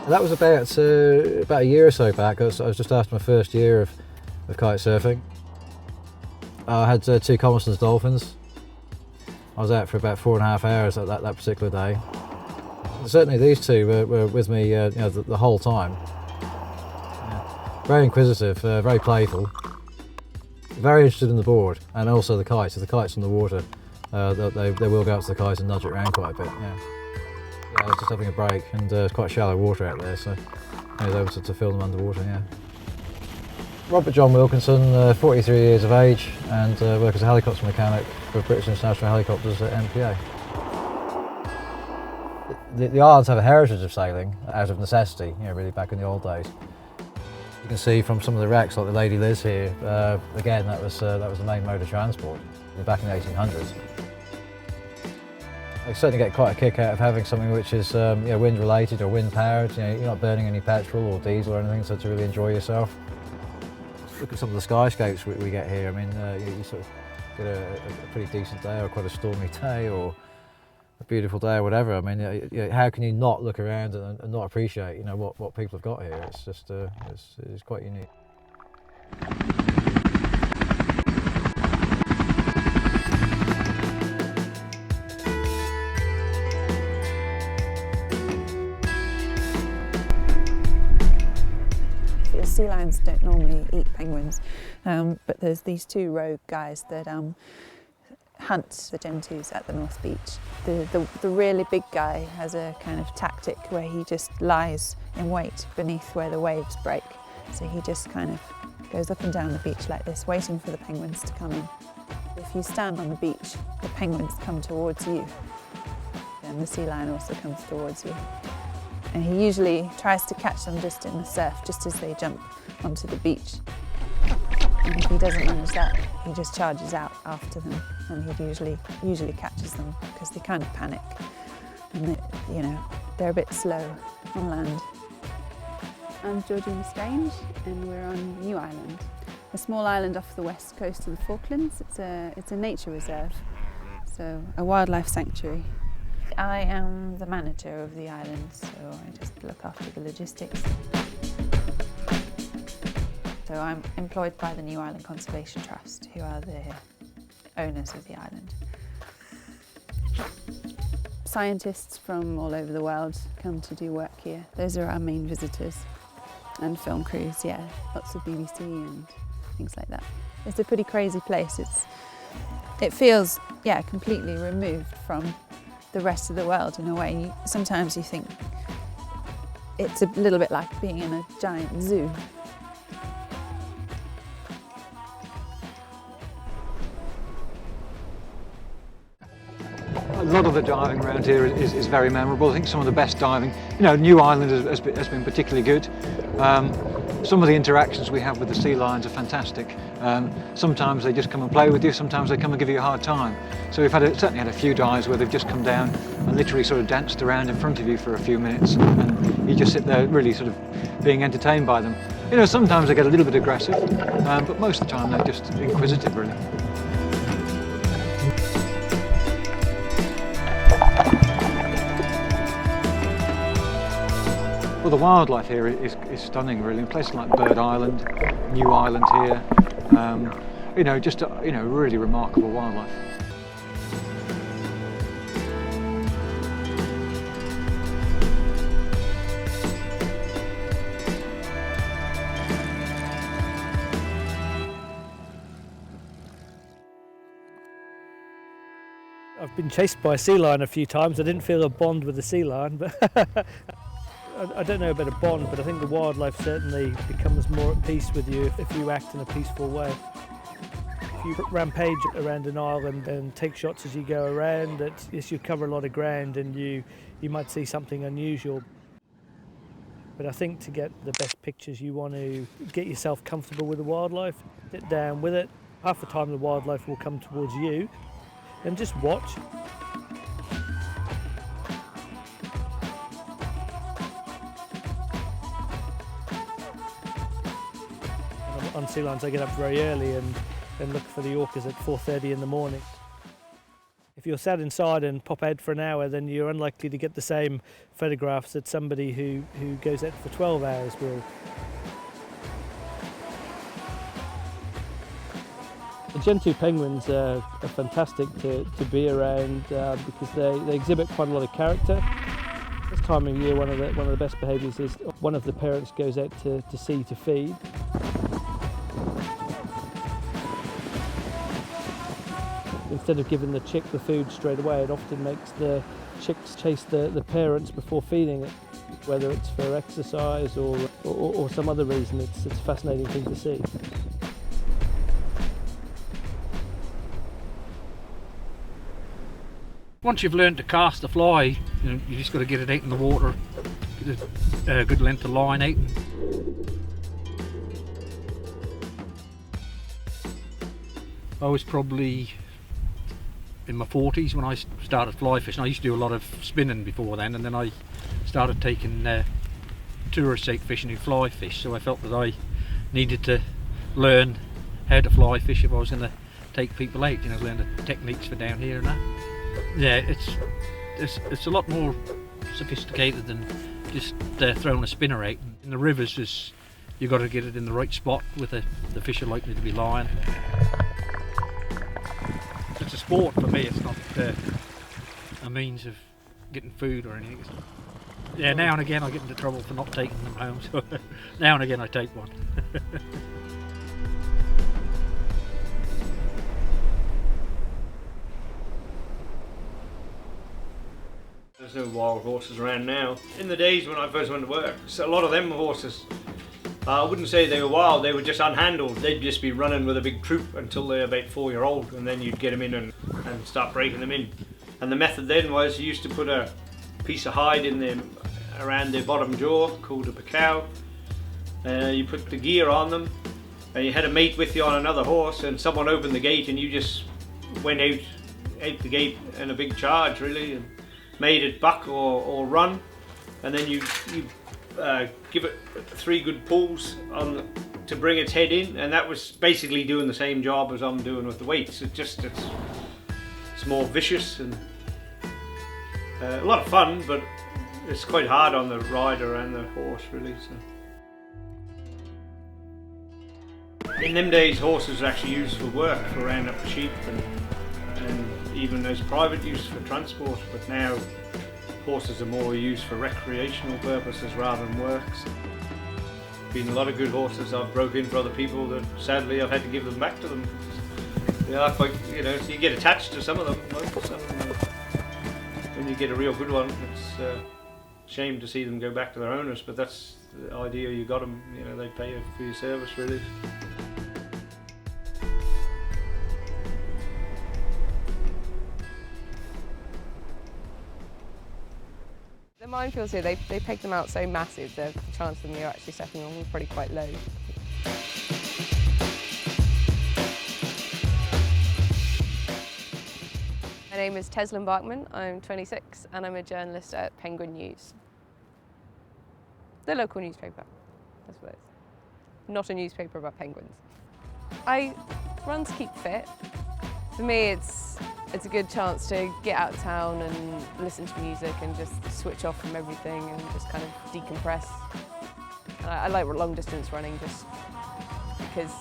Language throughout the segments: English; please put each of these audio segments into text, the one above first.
That was about a year or so back. I was just after my first year of kite surfing. I had 2 Commerson's dolphins. I was out for about 4.5 hours that particular day. Certainly these two were with me the whole time. Yeah. Very inquisitive, very playful, very interested in the board and also the kites. If the kite's in the water, they will go up to the kite and nudge it around quite a bit. Yeah. I was just having a break, and it's quite shallow water out there, so I was able to film them underwater. Yeah. Robert John Wilkinson, 43 years of age, and works as a helicopter mechanic for British International Helicopters at MPA. The islands have a heritage of sailing out of necessity, really back in the old days. You can see from some of the wrecks, like the Lady Liz here, again that was the main mode of transport back in the 1800s. I certainly get quite a kick out of having something which is wind related or wind powered. You're not burning any petrol or diesel or anything, so to really enjoy yourself. Look at some of the skyscapes we get here. I mean, you sort of get a pretty decent day or quite a stormy day or a beautiful day or whatever. I mean, how can you not look around and not appreciate what people have got here? It's just it's quite unique. Sea lions don't normally eat penguins, but there's these 2 rogue guys that hunt the gentoos at the North Beach. The really big guy has a kind of tactic where he just lies in wait beneath where the waves break. So he just kind of goes up and down the beach like this, waiting for the penguins to come in. If you stand on the beach, the penguins come towards you, and the sea lion also comes towards you. And he usually tries to catch them just in the surf, just as they jump onto the beach. And if he doesn't manage that, he just charges out after them, and he usually catches them because they kind of panic, and they're a bit slow on land. I'm Georgina Strange, and we're on New Island, a small island off the west coast of the Falklands. It's a nature reserve, so a wildlife sanctuary. I am the manager of the island, so I just look after the logistics. So I'm employed by the New Island Conservation Trust, who are the owners of the island. Scientists from all over the world come to do work here. Those are our main visitors. And film crews, yeah, lots of BBC and things like that. It's a pretty crazy place. It feels, completely removed from the rest of the world in a way. Sometimes you think it's a little bit like being in a giant zoo. A lot of the diving around here is very memorable. I think some of the best diving, New Island has been particularly good. Some of the interactions we have with the sea lions are fantastic. Sometimes they just come and play with you, sometimes they come and give you a hard time. So we've certainly had a few dives where they've just come down and literally sort of danced around in front of you for a few minutes, and you just sit there really sort of being entertained by them. Sometimes they get a little bit aggressive, but most of the time they're just inquisitive, really. Well, the wildlife here is stunning, really. In places like Bird Island, New Island here, just really remarkable wildlife. I've been chased by a sea lion a few times. I didn't feel a bond with the sea lion, but I don't know about a bond, but I think the wildlife certainly becomes more at peace with you if you act in a peaceful way. If you rampage around an island and take shots as you go around, yes, you cover a lot of ground and you might see something unusual. But I think to get the best pictures, you want to get yourself comfortable with the wildlife, sit down with it. Half the time the wildlife will come towards you, and just watch. On sea lions I get up very early and look for the orcas at 4:30 in the morning. If you're sat inside and pop out for an hour, then you're unlikely to get the same photographs that somebody who goes out for 12 hours will. The Gentoo penguins are fantastic to be around because they exhibit quite a lot of character. This time of year, one of the best behaviours is one of the parents goes out to sea to feed. Instead of giving the chick the food straight away, it often makes the chicks chase the parents before feeding it, whether it's for exercise or some other reason. It's a fascinating thing to see. Once you've learned to cast the fly, you just got to get it out in the water, get a good length of line out. I was probably in my 40s when I started fly fishing. I used to do a lot of spinning before then, and then I started taking tourist out fishing who fly fish, so I felt that I needed to learn how to fly fish if I was going to take people out, learn the techniques for down here and that. Yeah, it's a lot more sophisticated than just throwing a spinner out. In the rivers, you've got to get it in the right spot with the fish are likely to be lying. It's a sport for me, it's not a means of getting food or anything. Yeah, now and again I get into trouble for not taking them home, so now and again I take one. There's no wild horses around now. In the days when I first went to work, so a lot of them horses, I wouldn't say they were wild, they were just unhandled. They'd just be running with a big troop until they're about 4-year-old, and then you'd get them in and start breaking them in. And the method then was you used to put a piece of hide in them around their bottom jaw called a pacow. You put the gear on them, and you had a mate with you on another horse, and someone opened the gate and you just went out the gate in a big charge really, and made it buck or run, and then you give it 3 good pulls to bring its head in, and that was basically doing the same job as I'm doing with the weights. It's more vicious and a lot of fun, but it's quite hard on the rider and the horse really. So. In them days, horses were actually used for work, for rounding up sheep and even as private use for transport, but now horses are more used for recreational purposes rather than work. So, been a lot of good horses I've broke in for other people that sadly I've had to give them back to them. Yeah, so you get attached to some of them. When you get a real good one, it's a shame to see them go back to their owners, but that's the idea. You got them, they pay you for your service really. The minefields here, they peg them out so massive, the chance of them you're actually stepping on is probably quite low. My name is Teslin Bachman, I'm 26 and I'm a journalist at Penguin News. The local newspaper, I suppose. Not a newspaper about penguins. I run to keep fit. For me it's a good chance to get out of town and listen to music and just switch off from everything and just kind of decompress. And I like long distance running just because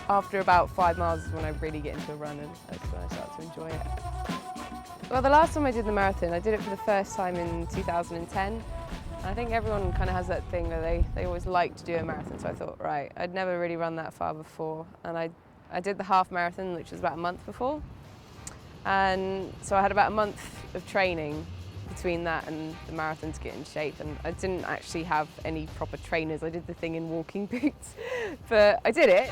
after about 5 miles is when I really get into a run, and that's when I start to enjoy it. Well, the last time I did the marathon, I did it for the first time in 2010. I think everyone kind of has that thing that they always like to do a marathon, so I thought, right, I'd never really run that far before, and I did the half marathon, which was about a month before. And so I had about a month of training between that and the marathon to get in shape, and I didn't actually have any proper trainers. I did the thing in walking boots, but I did it.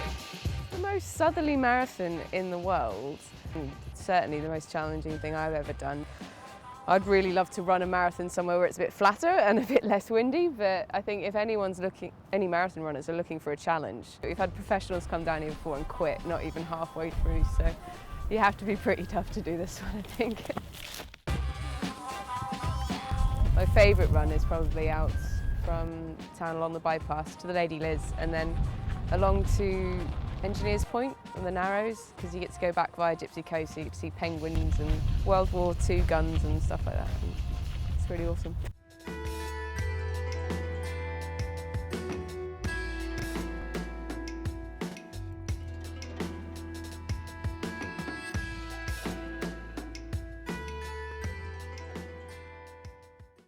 The most southerly marathon in the world, and certainly the most challenging thing I've ever done. I'd really love to run a marathon somewhere where it's a bit flatter and a bit less windy, but I think if any marathon runners are looking for a challenge, we've had professionals come down here before and quit, not even halfway through, so you have to be pretty tough to do this one, I think. My favourite run is probably out from town along the bypass to the Lady Liz, and then along to Engineers Point on the Narrows, because you get to go back via Gypsy Coast, so you get to see penguins and World War II guns and stuff like that. And it's really awesome.